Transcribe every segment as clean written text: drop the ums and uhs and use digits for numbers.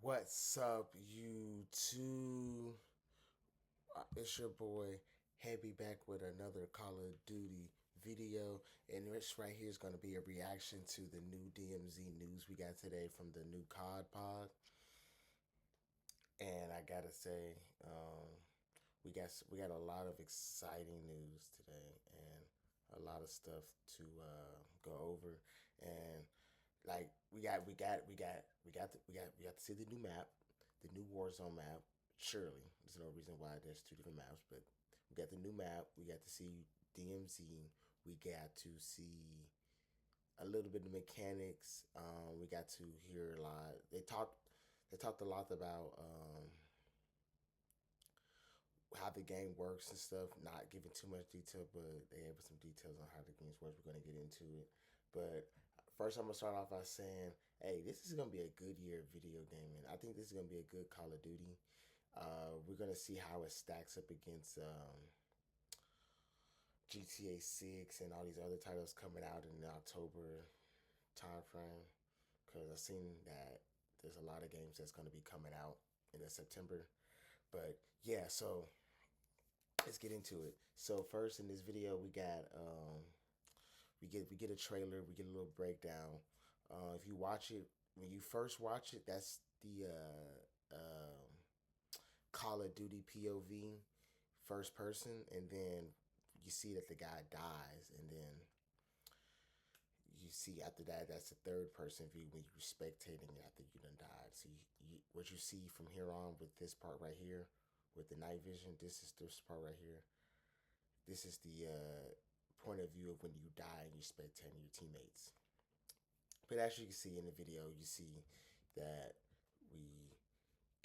What's up, YouTube? It's your boy Heavy back with another Call of Duty video, and this right here is going to be a reaction to the new DMZ news we got today from the new COD pod. And I gotta say, we got a lot of exciting news today, and a lot of stuff to go over. And like we got to see the new map, the new Warzone map. Surely, there's no reason why there's two different maps, but we got the new map. We got to see DMZ. We got to see a little bit of mechanics. We got to hear a lot. They talked a lot about how the game works and stuff. Not giving too much detail, but they gave us some details on how the game works. We're gonna get into it, but first I'm gonna start off by saying, hey, this is gonna be a good year of video gaming. I think this is gonna be a good Call of Duty. We're gonna see how it stacks up against GTA 6 and all these other titles coming out in the October time frame. Because I've seen that there's a lot of games that's gonna be coming out in the September. But yeah, so let's get into it. So first in this video, we get a trailer, we get a little breakdown. If you watch it, when you first watch it, that's the Call of Duty POV, first person, and then you see that the guy dies, and then you see after that that's the third person view when you're spectating after you done died. So what you see from here on with this part right here, with the night vision, this part right here. This is the point of view of when you die and you're spectating your teammates. But as you can see in the video, you see that we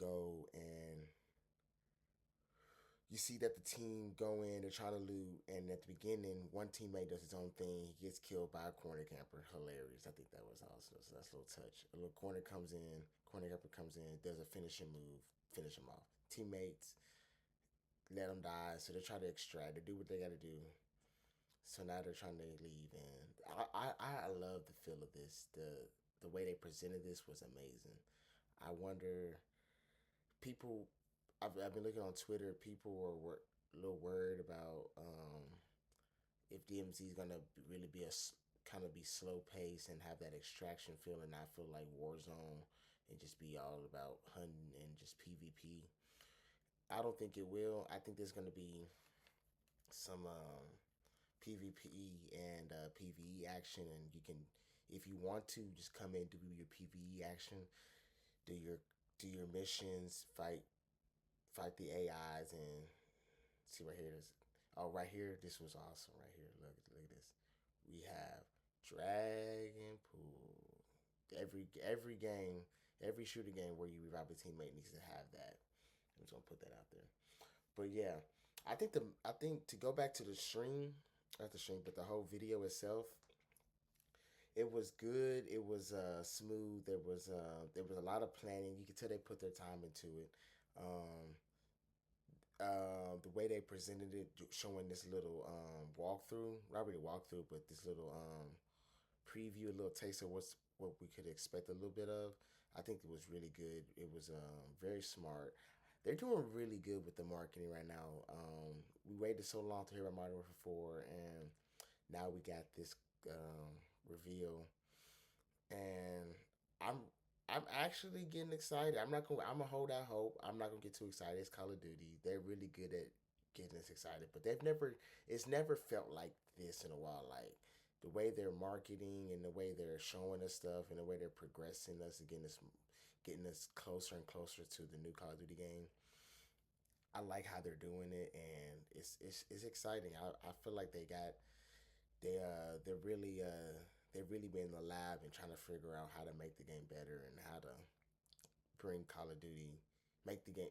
go and you see that the team go in, they're trying to loot, and at the beginning, one teammate does his own thing. He gets killed by a corner camper. Hilarious. I think that was awesome. So that's a little touch. A little corner camper comes in, does a finishing move, finish him off. Teammates let him die, so they try to extract, they do what they got to do. So now they're trying to leave, and I love the feel of this. The way they presented this was amazing. I wonder, people, I've been looking on Twitter. People were a little worried about if DMZ is gonna really be kind of be slow paced and have that extraction feel, and not feel like Warzone and just be all about hunting and just PvP. I don't think it will. I think there's gonna be some PvP and PvE action, and you can, if you want to, just come in, do your PvE action, do your do your missions, fight the AIs, and see right here. This, oh, right here, this was awesome. Right here, look at this. We have Dragon Pool. Every game, every shooter game where you revive a teammate needs to have that. I'm just gonna put that out there. But yeah, I think to go back to the stream, not the stream, but the whole video itself, it was good. It was smooth. There was a lot of planning. You could tell they put their time into it. Um, the way they presented it, showing this little walkthrough, not really walkthrough, but this little preview, a little taste of what we could expect a little bit of. I think it was really good. It was very smart. They're doing really good with the marketing right now. We waited so long to hear about Modern Warfare 4, and now we got this reveal, and I'm I'm actually getting excited. I'm not gonna. I'm gonna hold out hope. I'm not gonna get too excited. It's Call of Duty. They're really good at getting us excited, but they've never. It's never felt like this in a while. Like the way they're marketing and the way they're showing us stuff and the way they're progressing us and getting us closer and closer to the new Call of Duty game. I like how they're doing it, and it's exciting. I feel like they've really been in the lab and trying to figure out how to make the game better and how to bring Call of Duty, make the game.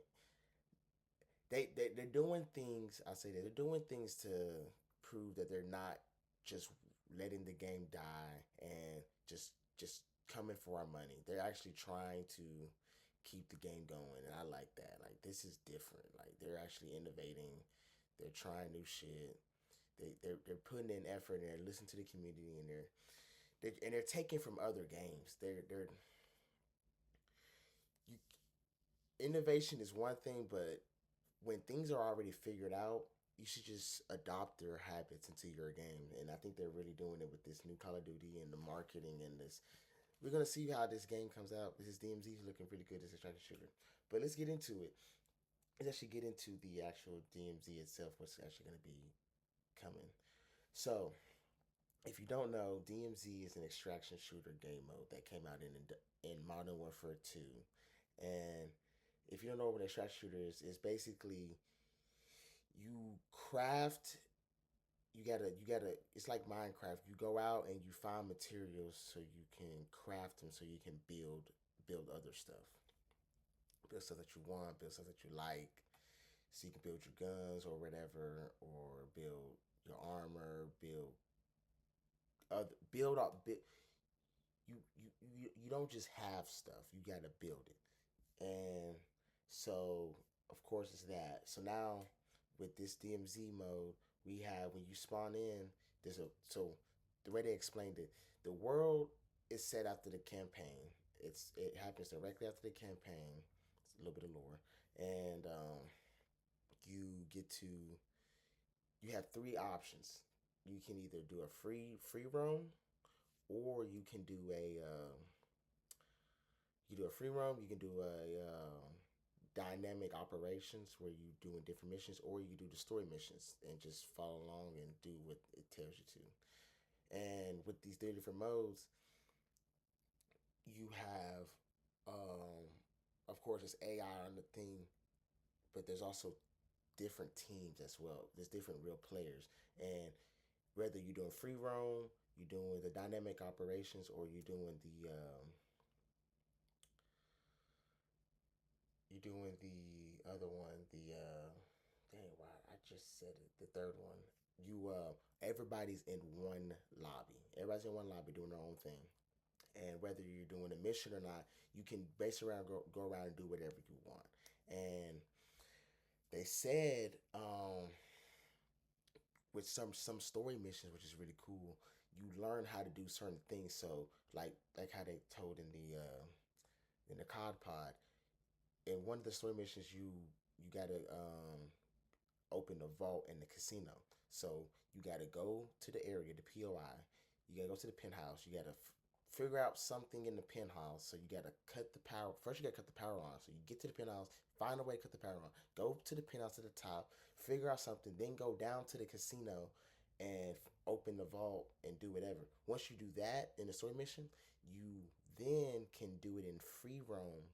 They're doing things. I say that they're doing things to prove that they're not just letting the game die and just coming for our money. They're actually trying to keep the game going, and I like that. Like this is different. Like they're actually innovating. They're trying new shit. They're putting in effort, and they're listening to the community, and they're taking from other games. You innovation is one thing, but when things are already figured out, you should just adopt their habits into your game. And I think they're really doing it with this new Call of Duty and the marketing and this. We're gonna see how this game comes out. This DMZ is looking pretty good as a extraction shooter. But let's get into it. Let's actually get into the actual DMZ itself. What's actually gonna be coming. So, if you don't know, DMZ is an extraction shooter game mode that came out in Modern Warfare 2. And if you don't know what an extraction shooter is, it's basically you craft. You gotta. It's like Minecraft. You go out and you find materials so you can craft them, so you can build other stuff, build stuff that you want, build stuff that you like, so you can build your guns or whatever, or build your armor, build up. You don't just have stuff. You gotta build it, and so of course it's that. So now with this DMZ mode, we have when you spawn in. There's a so the way they explained it, the world is set after the campaign. It happens directly after the campaign. It's a little bit of lore, and you get to you have three options. You can either do a free roam, or you do a free roam. You can do a dynamic operations where you doing different missions, or you do the story missions and just follow along and do what it tells you to. And with these three different modes, you have, of course, it's AI on the thing, but there's also different teams as well. There's different real players, and whether you're doing free roam, you're doing the dynamic operations, or you're doing the other one, the dang, why I just said it, the third one. You Everybody's in one lobby. Everybody's in one lobby doing their own thing. And whether you're doing a mission or not, you can base around go around and do whatever you want. And they said with some story missions, which is really cool, you learn how to do certain things. So like how they told in the COD pod, in one of the story missions, you gotta open a vault in the casino. So you gotta go to the area, the POI. You gotta go to the penthouse. You gotta figure out something in the penthouse. So you gotta cut the power. First, you gotta cut the power on. So you get to the penthouse, find a way to cut the power on. Go to the penthouse at the top, figure out something, then go down to the casino and open the vault and do whatever. Once you do that in the story mission, you then can do it in free roam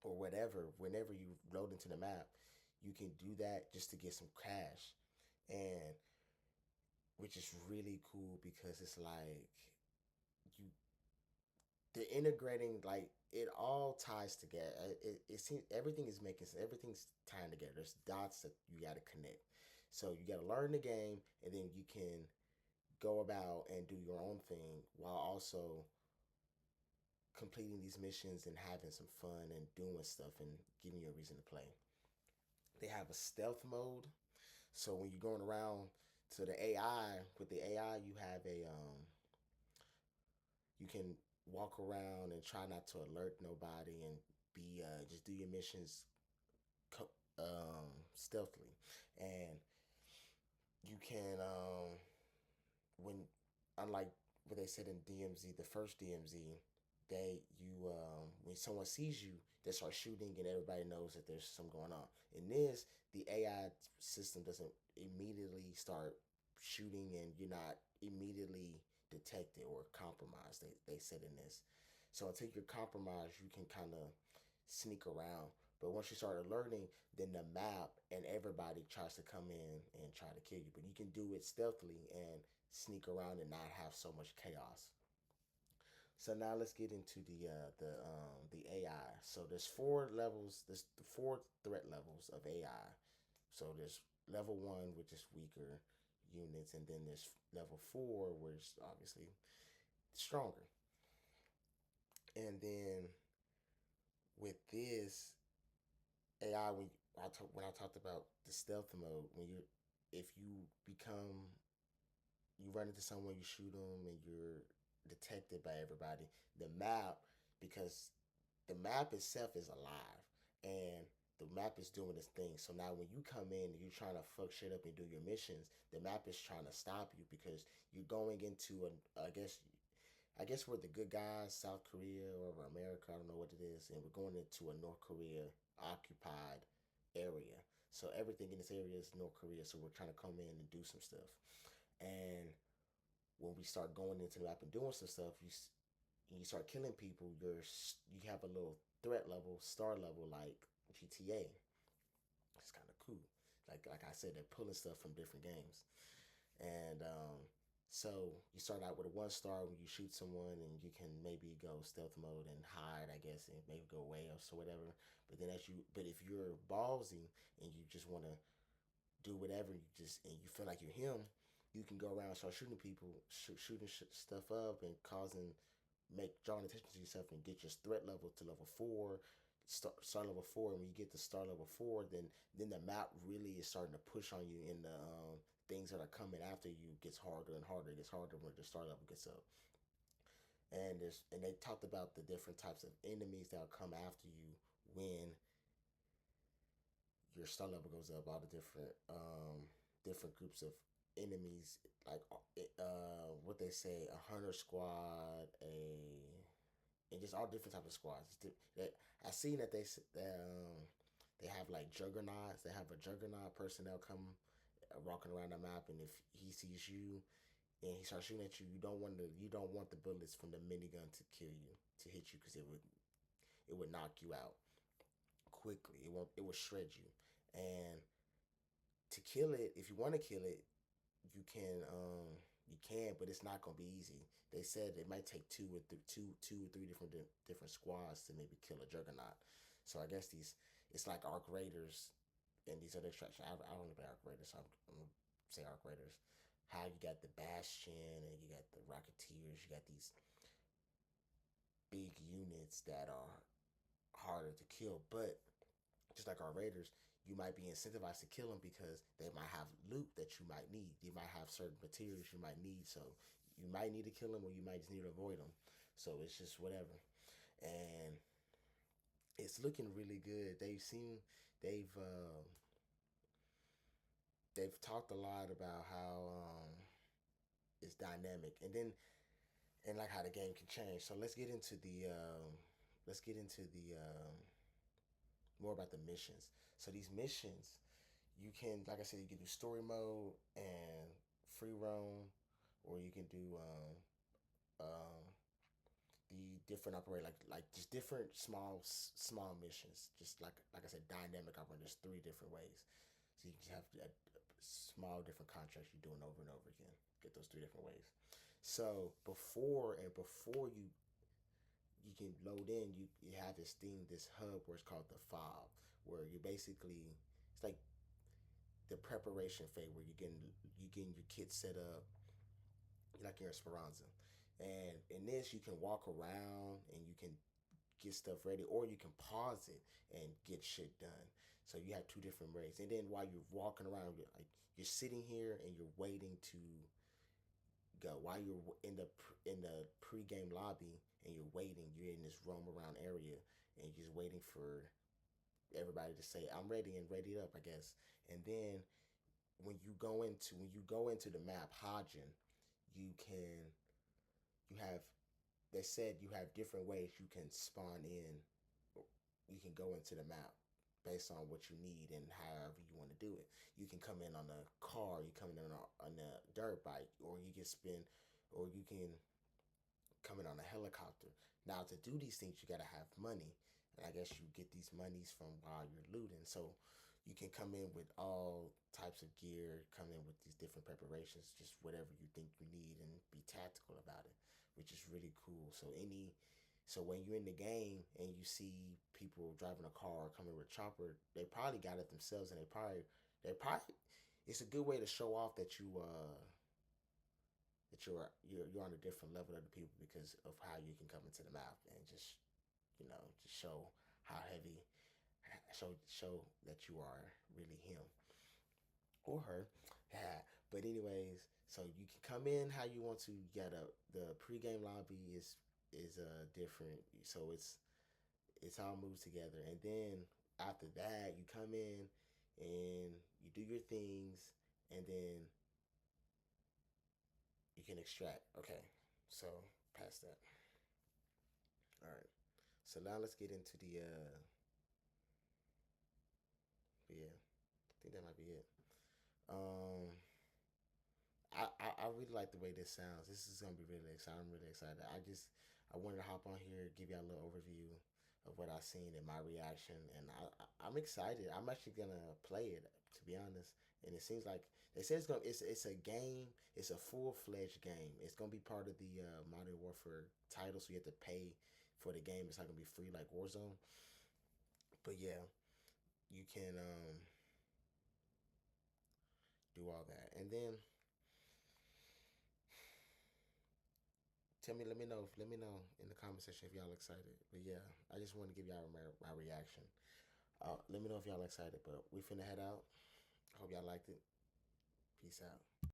or whatever. Whenever you load into the map, you can do that just to get some cash, and which is really cool because it's like you the integrating, like it all ties together. It seems everything is making sense. Everything's tying together. There's dots that you got to connect. So you got to learn the game, and then you can go about and do your own thing while also completing these missions and having some fun and doing stuff and giving you a reason to play. They have a stealth mode. So when you're going around to the AI, with the AI, you can walk around and try not to alert nobody and be just do your missions stealthily. And you can when unlike what they said in DMZ, the first DMZ, when someone sees you, they start shooting and everybody knows that there's something going on. In this, the AI system doesn't immediately start shooting, and you're not immediately detected or compromised. They said in this, so until you're compromised, you can kind of sneak around. But once you start alerting, then the map and everybody tries to come in and try to kill you. But you can do it stealthily and sneak around and not have so much chaos. So now let's get into the AI. So there's four levels. There's the four threat levels of AI. So there's level one, which is weaker units, and then there's level four, which is obviously stronger. And then with this AI, when I talked about the stealth mode, if you become you run into someone, you shoot them, and you're detected by everybody. The map, because the map itself is alive, and the map is doing its thing. So now when you come in and you're trying to fuck shit up and do your missions, the map is trying to stop you because you're going into I guess we're the good guys, South Korea or America, I don't know what it is, and we're going into a North Korea occupied area. So everything in this area is North Korea. So we're trying to come in and do some stuff. And when we start going into the map and doing some stuff, you start killing people. You have a little threat level, star level like GTA. It's kind of cool. Like I said, they're pulling stuff from different games. And so you start out with a 1 star when you shoot someone, and you can maybe go stealth mode and hide, I guess, and maybe go away or so whatever. But if you're ballsy and you just want to do whatever, and you feel like you're him, you can go around and start shooting people, shooting stuff up and drawing attention to yourself and get your threat level to level 4. Start level 4, and when you get to star level 4, then the map really is starting to push on you, and the things that are coming after you gets harder and harder. It gets harder when the star level gets up. And they talked about the different types of enemies that will come after you when your star level goes up. All the different groups of enemies, like what they say, a hunter squad, and just all different types of squads. I seen that they have like juggernauts. They have a juggernaut personnel come walking around the map, and if he sees you and he starts shooting at you, you don't want the bullets from the minigun to kill you, to hit you, because it would knock you out quickly. It will shred you. And to kill it, if you want to kill it, you can, but it's not gonna be easy. They said it might take two or three different squads to maybe kill a juggernaut. So I guess it's like Arc Raiders and these other extractions. I don't know about Arc Raiders, so I'm gonna say Arc Raiders. How you got the Bastion and you got the Rocketeers, you got these big units that are harder to kill, but just like our Raiders, you might be incentivized to kill them because they might have loot that you might need. You might have certain materials you might need, so you might need to kill them, or you might just need to avoid them. So it's just whatever, and it's looking really good. They've they've talked a lot about how it's dynamic, and like how the game can change. So let's get into the more about the missions. So these missions, you can, like I said, you can do story mode and free roam, or you can do um, the different operate like just different small missions. Just like I said, dynamic operate. There's 3 different ways. So you just have small different contracts you're doing over and over again. Get those 3 different ways. So before you can load in, you have this hub where it's called the fob, where you basically, it's like the preparation phase where you getting your kit set up like your Esperanza. And in this, you can walk around and you can get stuff ready, or you can pause it and get shit done. So you have 2 different ways. And then while you're walking around, you're sitting here and you're waiting to go. While you're in the pre-game lobby and you're waiting, you're in this roam around area and you're just waiting for everybody to say I'm ready and ready up, I guess. And then when you go into the map Hajin, you can you have they said you have different ways you can spawn in. You can go into the map based on what you need and however you want to do it. You can come in on a car, you come in on a dirt bike, or you can spin, or you can come in on a helicopter. Now to do these things, you gotta have money, and I guess you get these monies from while you're looting. So you can come in with all types of gear, come in with these different preparations, just whatever you think you need, and be tactical about it, which is really cool. So when you're in the game and you see people driving a car or coming with a chopper, they probably got it themselves, and they probably it's a good way to show off that you're on a different level of the people because of how you can come into the map and just show how heavy, show that you are really him or her. Yeah. But anyways, so you can come in how you want to. The pregame lobby is different, so it's all moves together. And then after that, you come in and you do your things, and then you can extract. Okay, so past that. All right. So now let's get into the. Yeah, I think that might be it. Um, I really like the way this sounds. This is gonna be really exciting. I'm really excited. I wanted to hop on here, give you a little overview of what I've seen and my reaction, and I'm excited. I'm actually gonna play it, to be honest. And it seems like they say it's a game. It's a full fledged game. It's gonna be part of the Modern Warfare title, so you have to pay for the game. It's not gonna be free like Warzone. But yeah, you can do all that, and then let me know in the comment section if y'all excited. But yeah, I just want to give y'all my reaction. Let me know if y'all excited. But we finna head out. Hope y'all liked it. Peace out.